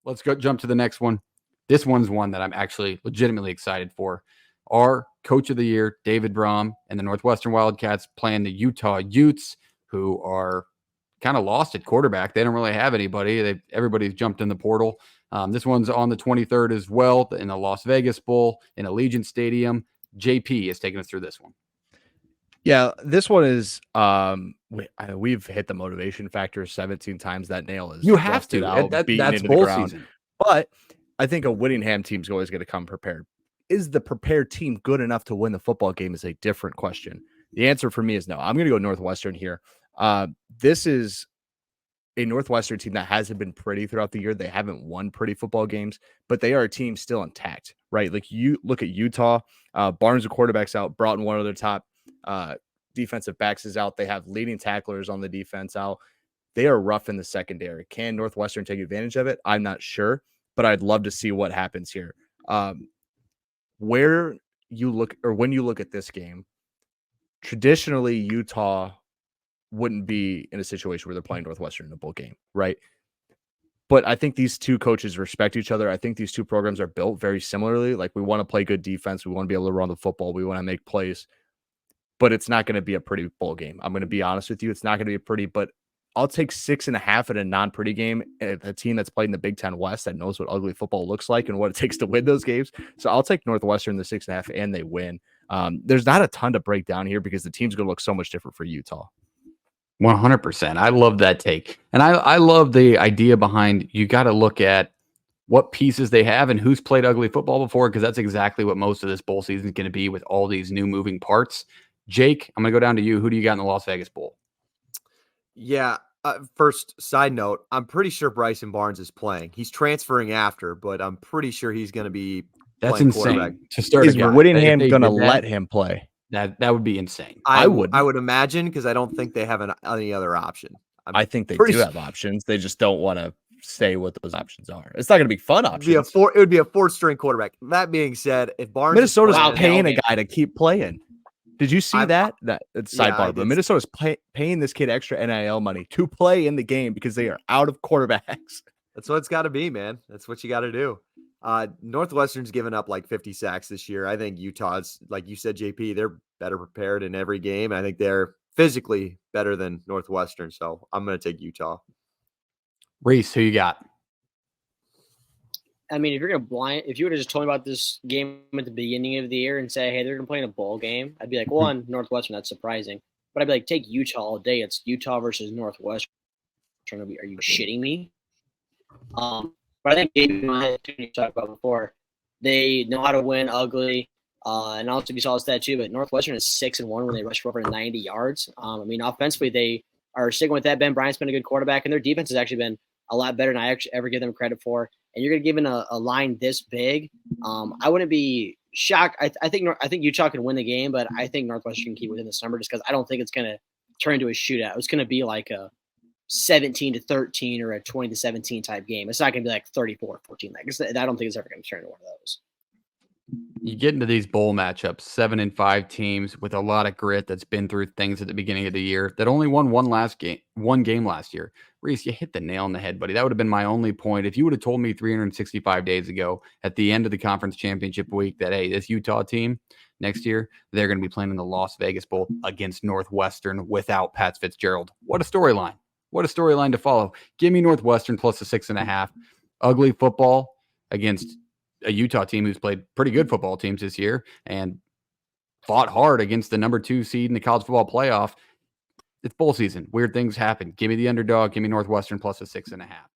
Let's go jump to the next one. This one's one that I'm actually legitimately excited for. Our coach of the year, David Braun, and the Northwestern Wildcats playing the Utah Utes, who are kind of lost at quarterback. They don't really have anybody. Everybody's jumped in the portal. This one's on the 23rd as well in the Las Vegas Bowl in Allegiant Stadium. JP is taking us through this one. Yeah, this one is we've hit the motivation factor 17 times. That nail is you have to out, that's into bowl season. But I think a Whittingham team's always going to come prepared. Is the prepared team good enough to win the football game is a different question. The answer for me is no. I'm going to go Northwestern here. This is a Northwestern team that hasn't been pretty throughout the year. They haven't won pretty football games, but they are a team still intact, right? Like you look at Utah, Barnes, the quarterback's out, Broughton, one of their top defensive backs is out. They have leading tacklers on the defense out. They are rough in the secondary. Can Northwestern take advantage of it? I'm not sure, but I'd love to see what happens here. When you look at this game, traditionally Utah wouldn't be in a situation where they're playing Northwestern in a bowl game, right? But I think these two coaches respect each other. I think these two programs are built very similarly. Like, we want to play good defense. We want to be able to run the football. We want to make plays. But it's not going to be a pretty bowl game. I'm going to be honest with you. It's not going to be pretty, but I'll take 6.5 in a non-pretty game. A team that's played in the Big Ten West that knows what ugly football looks like and what it takes to win those games. So I'll take Northwestern the 6.5 and they win. There's not a ton to break down here because the team's going to look so much different for Utah. 100%. I love that take. And I love the idea behind you got to look at what pieces they have and who's played ugly football before, because that's exactly what most of this bowl season is going to be with all these new moving parts. Jake, I'm going to go down to you. Who do you got in the Las Vegas Bowl? Yeah. First side note, I'm pretty sure Bryson Barnes is playing. He's transferring after, but I'm pretty sure he's going to be That's insane to start. Is Whittingham going to let him play? That would be insane. I would imagine, because I don't think they have any other option. I think they do have options. They just don't want to say what those options are. It's not going to be fun options. It would be a fourth-string quarterback. That being said, if Barnes Minnesota's paying a guy to keep playing. Did you see that? It's sidebar, but Minnesota's paying this kid extra NIL money to play in the game because they are out of quarterbacks. That's what it's got to be, man. That's what you got to do. Northwestern's given up like 50 sacks this year. I think Utah's, like you said, JP, they're better prepared in every game. I think they're physically better than Northwestern. So I'm going to take Utah. Reese, who you got? I mean, if you would have just told me about this game at the beginning of the year and say, hey, they're going to play in a bowl game, I'd be like, one, Northwestern, that's surprising. But I'd be like, take Utah all day. It's Utah versus Northwestern. Are you shitting me? But I think David Braun, you talked about before, they know how to win ugly. And also, you saw this stat too, but Northwestern is 6-1 when they rush for over 90 yards. I mean, offensively, they are sticking with that. Ben Bryant's been a good quarterback, and their defense has actually been a lot better than I actually ever give them credit for. And you're going to give them a line this big. I wouldn't be shocked. I think Utah can win the game, but I think Northwestern can keep within this number just because I don't think it's going to turn into a shootout. It's going to be like a 17-13 or a 20-17 type game. It's not going to be like 34-14. I don't think it's ever going to turn into one of those. You get into these bowl matchups, 7-5 teams with a lot of grit that's been through things at the beginning of the year that only won one game last year. Reese, you hit the nail on the head, buddy. That would have been my only point. If you would have told me 365 days ago at the end of the conference championship week that, hey, this Utah team next year, they're going to be playing in the Las Vegas Bowl against Northwestern without Pat Fitzgerald. What a storyline. What a storyline to follow. Give me Northwestern plus a 6.5. Ugly football against a Utah team who's played pretty good football teams this year and fought hard against the number 2 seed in the college football playoff. It's bowl season. Weird things happen. Give me the underdog. Give me Northwestern plus a 6.5.